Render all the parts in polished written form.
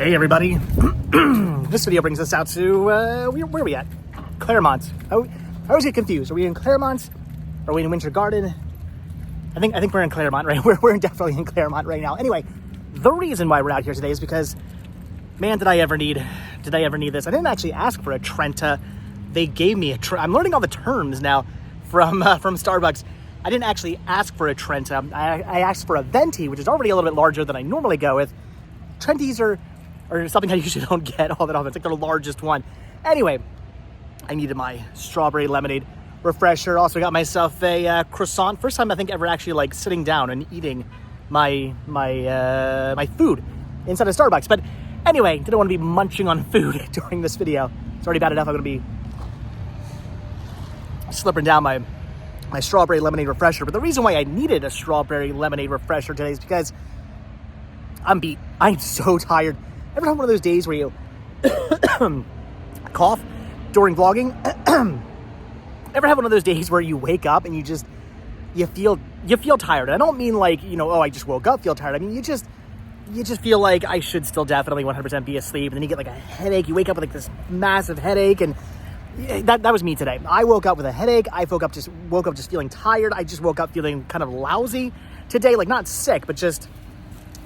Hey everybody, this video brings us out to, where are we at? Claremont. I always get confused. Are we in Claremont? Are we in Winter Garden? I think we're in Claremont, right? We're definitely in Claremont right now. Anyway, the reason why we're out here today is because, man, did I ever need this. I didn't actually ask for a Trenta. They gave me a I'm learning all the terms now from Starbucks. I didn't actually ask for a Trenta. I asked for a Venti, which is already a little bit larger than I normally go with. Trenties are something I usually don't get all that often. It's like the largest one. Anyway, I needed my strawberry lemonade refresher. Also got myself a croissant. First time I think ever actually like sitting down and eating my food inside of Starbucks. But anyway, didn't want to be munching on food during this video. It's already bad enough. I'm going to be slipping down my strawberry lemonade refresher. But the reason why I needed a strawberry lemonade refresher today is because I'm beat. I'm so tired. Ever have one of those days where you cough during vlogging? Ever have one of those days where you wake up and you feel tired? I don't mean like, I just woke up, feel tired. I mean, you just feel like I should still definitely 100% be asleep. And then you get like a headache. You wake up with like this massive headache. And that was me today. I woke up with a headache. I woke up just feeling tired. I just woke up feeling kind of lousy today. Like not sick, but just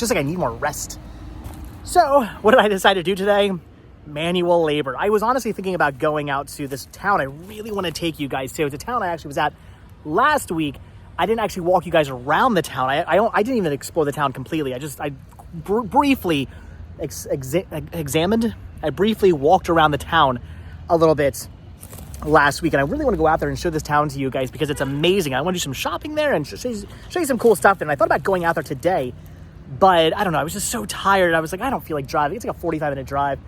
like I need more rest. So what did I decide to do today? Manual labor. I was honestly thinking about going out to this town I really want to take you guys to. It's a town I actually was at last week. I didn't actually walk you guys around the town. I didn't even explore the town completely. I briefly examined. I briefly walked around the town a little bit last week, and I really want to go out there and show this town to you guys because it's amazing. I want to do some shopping there and show you some cool stuff. And I thought about going out there today, but I don't know. I was just so tired. I was like, I don't feel like driving. It's like a 45-minute drive.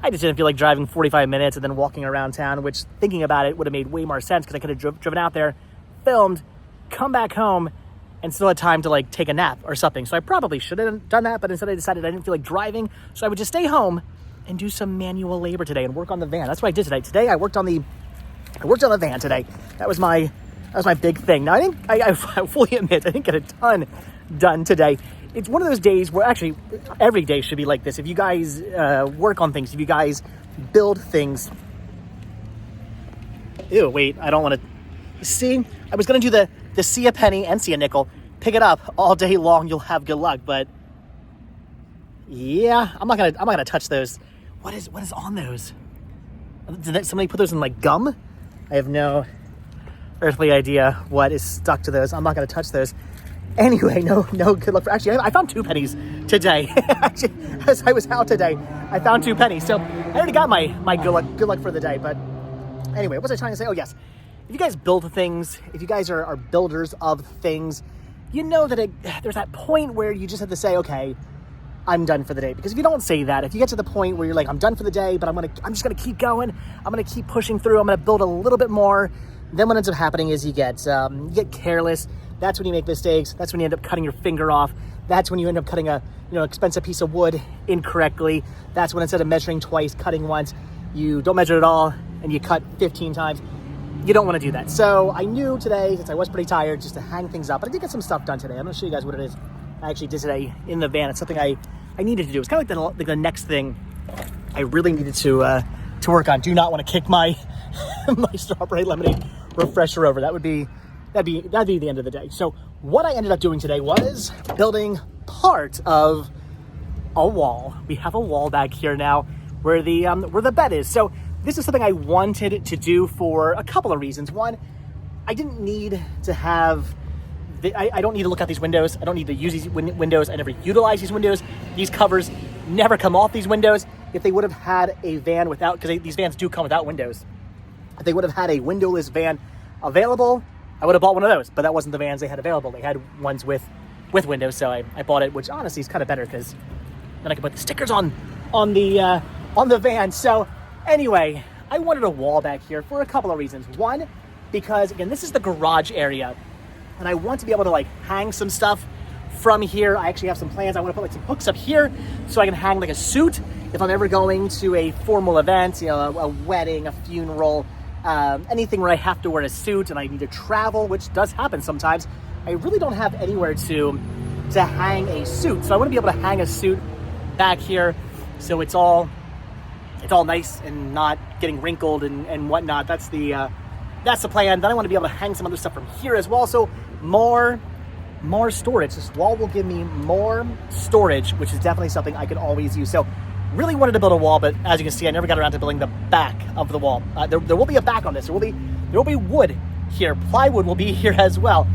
I just didn't feel like driving 45 minutes and then walking around town, which thinking about it would have made way more sense because I could have driven out there, filmed, come back home, and still had time to like take a nap or something. So I probably should have done that, but instead I decided I didn't feel like driving. So I would just stay home and do some manual labor today and work on the van. That's what I did today. Today I worked on the van today. That was my big thing. Now I fully admit I didn't get a ton done today. It's one of those days where actually every day should be like this. If you guys work on things, if you guys build things. Ew, wait, I don't want to see. I was going to do the see a penny and see a nickel. Pick it up all day long. You'll have good luck. But yeah, I'm not gonna touch those. What is on those? Did somebody put those in like gum? I have no earthly idea what is stuck to those. I'm not gonna touch those. Anyway, no good luck. Actually, I found 2 pennies today. Actually, as I was out today, I found 2 pennies. So I already got my good luck for the day. But anyway, what was I trying to say? Oh yes, if you guys build things, if you guys are builders of things, you know that there's that point where you just have to say, okay, I'm done for the day. Because if you don't say that, if you get to the point where you're like, I'm done for the day, but I'm just gonna keep going. I'm gonna keep pushing through. I'm gonna build a little bit more. Then what ends up happening is you get careless. That's when you make mistakes. That's when you end up cutting your finger off. That's when you end up cutting a expensive piece of wood incorrectly. That's when instead of measuring twice, cutting once, you don't measure at all and you cut 15 times. You don't want to do that. So I knew today, since I was pretty tired, just to hang things up. But I did get some stuff done today. I'm going to show you guys what it is I actually did today in the van. It's something I needed to do. It's kind of like the next thing I really needed to work on. Do not want to kick my my strawberry lemonade refresher over. That'd be the end of the day. So what I ended up doing today was building part of a wall. We have a wall back here now where the bed is. So this is something I wanted to do for a couple of reasons. One, I didn't need to have I don't need to look out these windows. I don't need to use these windows. I never utilize these windows. These covers never come off these windows. If they would have had a van without, because these vans do come without windows. If they would have had a windowless van available, I would have bought one of those, but that wasn't the vans they had available. They had ones with windows, so I bought it, which honestly is kind of better because then I can put the stickers on the van. So anyway, I wanted a wall back here for a couple of reasons. One, because again, this is the garage area, and I want to be able to like hang some stuff from here. I actually have some plans. I want to put like some hooks up here so I can hang like a suit if I'm ever going to a formal event, a wedding, a funeral. Anything where I have to wear a suit and I need to travel, which does happen sometimes, I really don't have anywhere to hang a suit. So I want to be able to hang a suit back here So it's all nice and not getting wrinkled and whatnot. That's the plan. Then I want to be able to hang some other stuff from here as well. So more storage. This wall will give me more storage, which is definitely something I could always use. So really wanted to build a wall, but as you can see, I never got around to building the back of the wall. There will be a back on this. There will be wood here. Plywood will be here as well.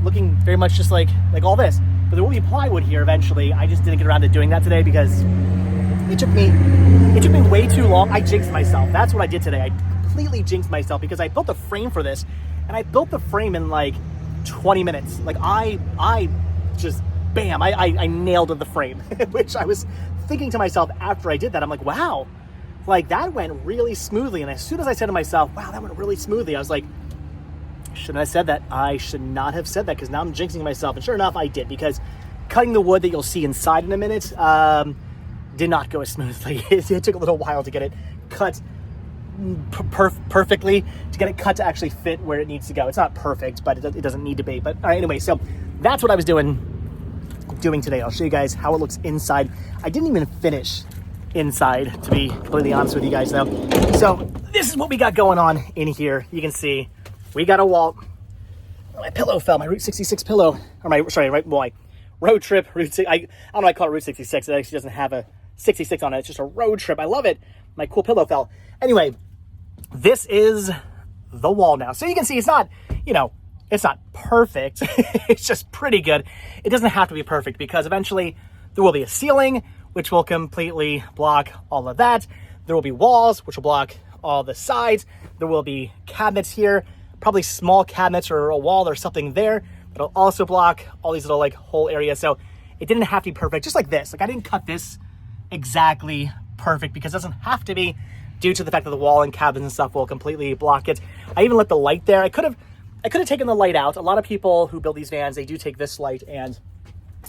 Looking very much just like all this, but there will be plywood here eventually. I just didn't get around to doing that today because it took me way too long. I jinxed myself. That's what I did today. I completely jinxed myself because I built a frame for this, and I built the frame in like 20 minutes. Like I just bam, I nailed the frame, which I was thinking to myself after I did that. I'm like, wow, like that went really smoothly. And as soon as I said to myself, wow, that went really smoothly, I was like, shouldn't I have said that? I should not have said that, because now I'm jinxing myself. And sure enough, I did, because cutting the wood that you'll see inside in a minute did not go as smoothly. It took a little while to get it cut perfectly, to get it cut to actually fit where it needs to go. It's not perfect, but it doesn't need to be. But all right, anyway, so that's what I was doing today. I'll show you guys how it looks inside. I didn't even finish inside, to be completely honest with you guys, though. So this is what we got going on in here. You can see we got a wall. My pillow fell, my Route 66 pillow, or my road trip Route 6. I don't know, I call it Route 66. It actually doesn't have a 66 on it. It's just a road trip. I love it. My cool pillow fell. Anyway, this is the wall now. So you can see it's not, it's not perfect. It's just pretty good. It doesn't have to be perfect, because eventually there will be a ceiling, which will completely block all of that. There will be walls, which will block all the sides. There will be cabinets here, probably small cabinets or a wall or something there. That'll also block all these little whole areas. So it didn't have to be perfect, just like this. I didn't cut this exactly perfect because it doesn't have to be, due to the fact that the wall and cabins and stuff will completely block it. I even let the light there. I could have taken the light out. A lot of people who build these vans, they do take this light and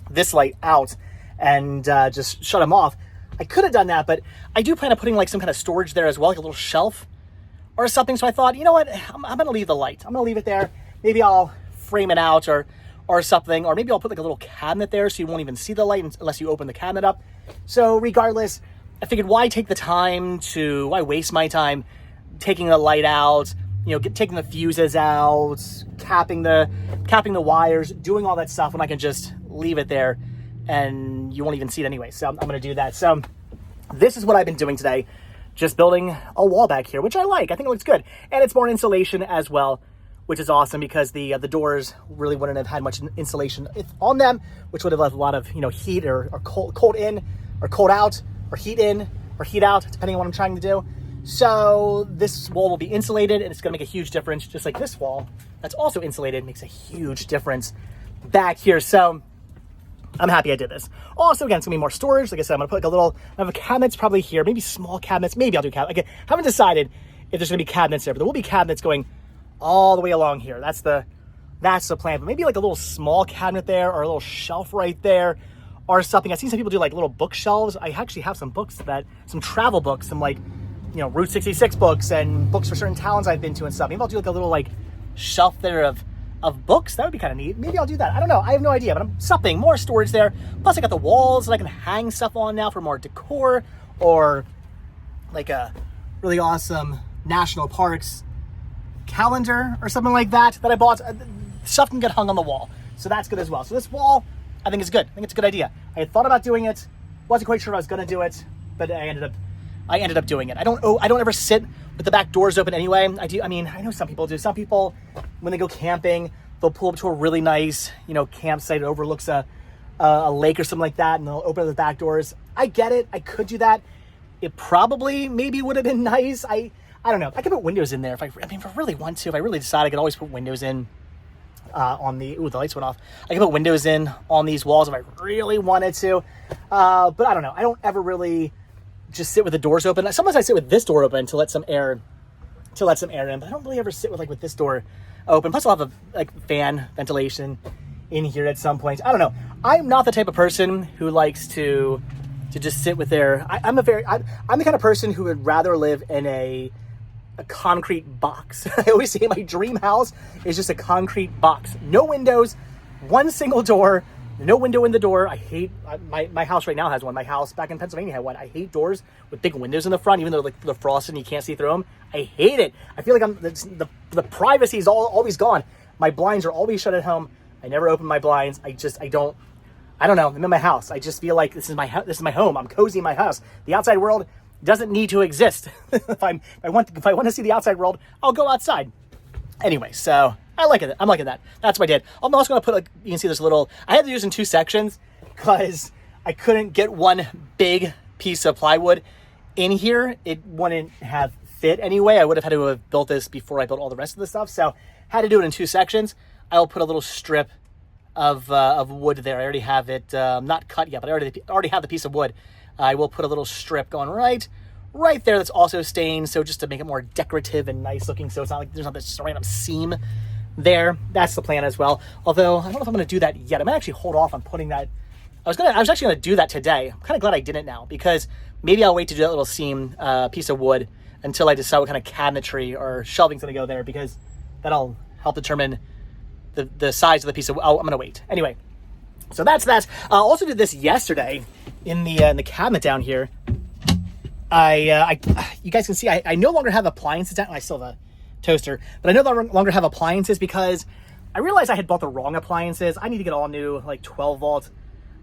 this light out and just shut them off. I could have done that, but I do plan on putting some kind of storage there as well, like a little shelf or something. So I thought, you know what, I'm going to leave the light. I'm going to leave it there. Maybe I'll frame it out or something, or maybe I'll put a little cabinet there so you won't even see the light unless you open the cabinet up. So regardless, I figured, why waste my time taking the light out, taking the fuses out, capping the wires, doing all that stuff, when I can just leave it there and you won't even see it anyway. So I'm going to do that. So this is what I've been doing today, just building a wall back here, which I like. I think it looks good. And it's more insulation as well, which is awesome, because the doors really wouldn't have had much insulation on them, which would have left a lot of heat or cold in or cold out, or heat in or heat out, depending on what I'm trying to do. So this wall will be insulated, and it's going to make a huge difference, just like this wall that's also insulated makes a huge difference back here. So I'm happy I did this. Also, again, it's gonna be more storage. Like I said, I'm gonna put I have a cabinets probably here, maybe small cabinets. Maybe I'll do cabinets. Again, haven't decided if there's gonna be cabinets there, but there will be cabinets going all the way along here. That's the plan. But maybe a little small cabinet there, or a little shelf right there, or something. I've seen some people do little bookshelves. I actually have some books, some travel books, some Route 66 books, and books for certain towns I've been to and stuff. Maybe I'll do a little shelf there of books. That would be kind of neat. Maybe I'll do that. I don't know. I have no idea, but something more storage there. Plus I got the walls that I can hang stuff on now for more decor, or a really awesome national parks calendar or something like that I bought. Stuff can get hung on the wall. So that's good as well. So this wall, I think, is good. I think it's a good idea. I had thought about doing it. Wasn't quite sure if I was going to do it, but I ended up doing it. I don't ever sit with the back doors open anyway. I know some people do. Some people, when they go camping, they'll pull up to a really nice, campsite that overlooks a lake or something like that, and they'll open the back doors. I get it. I could do that. It probably maybe would have been nice. I don't know. I could put windows in there if I really want to. If I really decide, I could always put windows in on the... Ooh, the lights went off. I could put windows in on these walls if I really wanted to. But I don't know. I don't ever really just sit with the doors open. Sometimes I sit with this door open to let some air in, but I don't really ever sit with this door open. Plus I'll have a fan ventilation in here at some point. I don't know. I'm not the type of person who likes to just sit with their... I'm the kind of person who would rather live in a concrete box. I always say my dream house is just a concrete box. No windows, one single door, No window in the door. I hate, my house right now has one. My house back in Pennsylvania had one. I hate doors with big windows in the front, even though like they're frosted and you can't see through them. I hate it. I feel like the privacy is always gone. My blinds are always shut at home. I never open my blinds. I don't know. I'm in my house. I just feel like this is my home. I'm cozy in my house. The outside world doesn't need to exist. If I want to see the outside world, I'll go outside. Anyway, so I like it. I'm liking that. That's what I did. I'm also going to put, like, you can see this little, I had to use in 2 sections because I couldn't get one big piece of plywood in here. It wouldn't have fit anyway. I would have had to have built this before I built all the rest of the stuff. So had to do it in 2 sections. I'll put a little strip of wood there. I already have it, not cut yet, but I already have the piece of wood. I will put a little strip going right there that's also stained, so just to make it more decorative and nice looking, so it's not like there's not this random seam there. That's the plan as well. Although I don't know if I'm going to do that yet. I might actually hold off on putting that. I was actually going to do that today. I'm kind of glad I didn't now, because maybe I'll wait to do that little seam piece of wood until I decide what kind of cabinetry or shelving's going to go there, because that'll help determine the size of the piece of. Oh, I'm going to wait anyway. So that's that. I also did this yesterday in the cabinet down here. You guys can see I no longer have appliances down. I still have a toaster, but I no longer have appliances because I realized I had bought the wrong appliances. I need to get all new, like 12 volt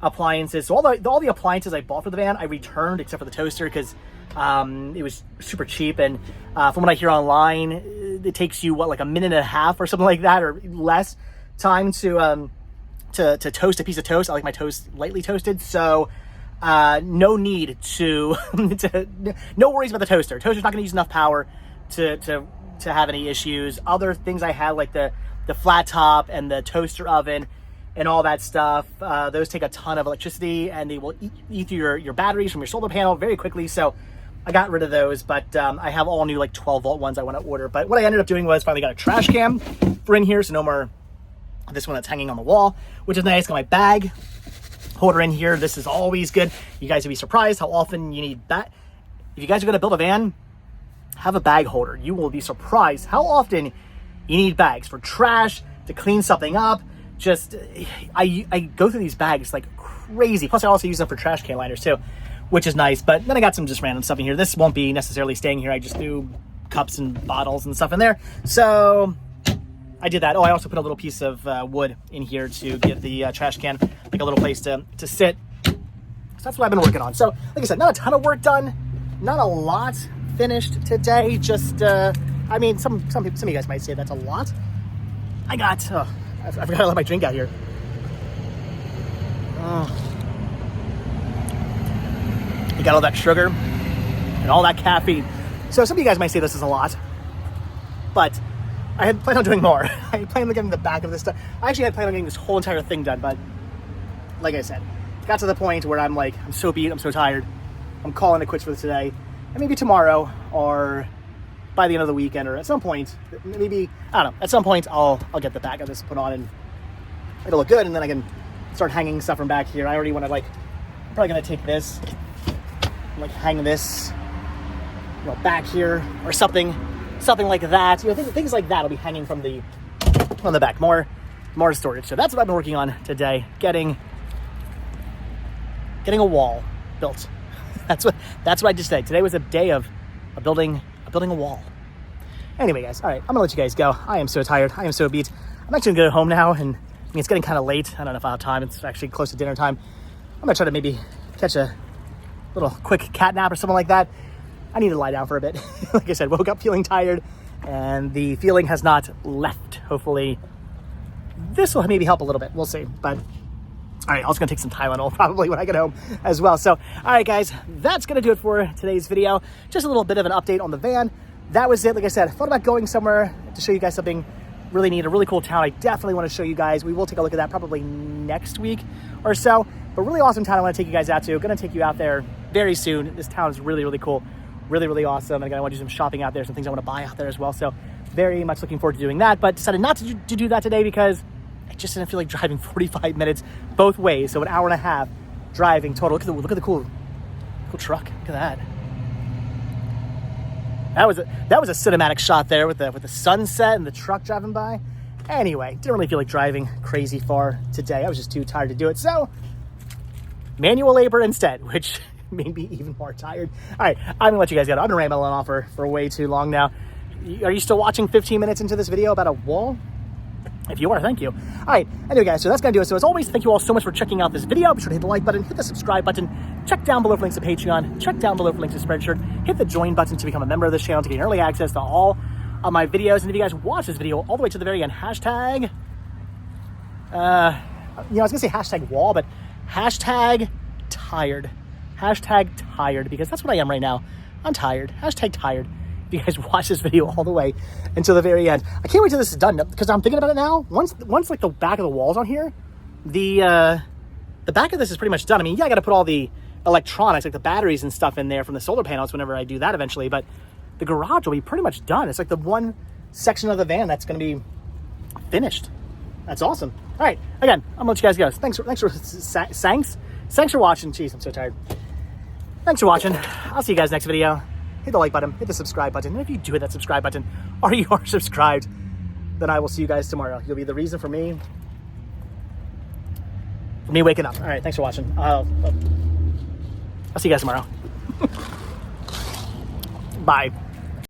appliances. So all the appliances I bought for the van, I returned except for the toaster, because it was super cheap. And from what I hear online, it takes you like a minute and a half or something like that, or less time to toast a piece of toast. I like my toast lightly toasted, so no need to, no worries about the toaster. Toaster's not going to use enough power to have any issues. Other things I had, like the flat top and the toaster oven and all that stuff, those take a ton of electricity, and they will eat through your batteries from your solar panel very quickly. So I got rid of those, but I have all new like 12 volt ones I want to order. But what I ended up doing was finally got a trash can for in here, so no more this one that's hanging on the wall, which is nice. Got my bag holder in here. This is always good. You guys will be surprised how often you need that. If you guys are going to build a van, have a bag holder. You will be surprised how often you need bags for trash, to clean something up. Just, I go through these bags like crazy. Plus I also use them for trash can liners too, which is nice. But then I got some just random stuff in here. This won't be necessarily staying here. I just threw cups and bottles and stuff in there. So I did that. Oh, I also put a little piece of wood in here to give the trash can like a little place to sit. So that's what I've been working on. So like I said, not a ton of work done, not a lot finished today. Just, I mean, some of you guys might say that's a lot. I forgot to let my drink out here. You got all that sugar and all that caffeine. So some of you guys might say this is a lot, but I had planned on doing more. I planned on getting the back of this stuff. I actually had planned on getting this whole entire thing done, but like I said, got to the point where I'm like, I'm so beat, I'm so tired. I'm calling it quits for today. And maybe tomorrow, or by the end of the weekend, or at some point, maybe, I don't know, at some point I'll get the back of this put on and it'll look good, and then I can start hanging stuff from back here. I already want to, like, I'm probably going to take this, and, like, hang this, you know, back here or something like that. You know, things like that will be hanging from the back. More storage. So that's what I've been working on today, getting a wall built. That's what I just said. Today was a day of building a wall. Anyway, guys, all right, I'm gonna let you guys go. I am so tired. I am so beat. I'm actually gonna go home now, and I mean, it's getting kind of late. I don't know if I have time. It's actually close to dinner time. I'm gonna try to maybe catch a little quick cat nap or something like that. I need to lie down for a bit. Like I said, woke up feeling tired, and the feeling has not left. Hopefully this will maybe help a little bit. We'll see. But all right, I was gonna take some Tylenol probably when I get home as well. So, all right, guys, that's gonna do it for today's video. Just a little bit of an update on the van. That was it. Like I said, I thought about going somewhere to show you guys something really neat, a really cool town. I definitely want to show you guys. We will take a look at that probably next week or so. But really awesome town I want to take you guys out to. Gonna take you out there very soon. This town is really, really cool. Really, really awesome. And again, I want to do some shopping out there, some things I want to buy out there as well. So very much looking forward to doing that, but decided not to do that today because I just didn't feel like driving 45 minutes both ways. So an hour and a half driving total. Look at the cool truck. Look at that. That was a cinematic shot there with the sunset and the truck driving by. Anyway, didn't really feel like driving crazy far today. I was just too tired to do it. So, manual labor instead, which made me even more tired. All right, I'm gonna let you guys go. I've been rambling on for way too long now. Are you still watching 15 minutes into this video about a wall? If you are, thank you. All right, anyway guys, so that's gonna do it. So as always, thank you all so much for checking out this video. Be sure to hit the like button, hit the subscribe button, check down below for links to Patreon, check down below for links to Spreadshirt, hit the join button to become a member of this channel to gain early access to all of my videos. And if you guys watch this video all the way to the very end, hashtag, I was gonna say hashtag wall, but hashtag tired. Hashtag tired, because that's what I am right now. I'm tired. Hashtag tired. If you guys watch this video all the way until the very end. I can't wait till this is done, because I'm thinking about it now. Once like the back of the walls on here, the back of this is pretty much done. I mean, yeah, I got to put all the electronics, like the batteries and stuff in there from the solar panels whenever I do that eventually, but the garage will be pretty much done. It's like the one section of the van that's going to be finished. That's awesome. All right, again, I'm gonna let you guys go. Thanks for watching. Jeez, I'm so tired. Thanks for watching. I'll see you guys next video. Hit the like button, hit the subscribe button. And if you do hit that subscribe button, or you are subscribed, then I will see you guys tomorrow. You'll be the reason for me waking up. All right, thanks for watching. I'll see you guys tomorrow. Bye.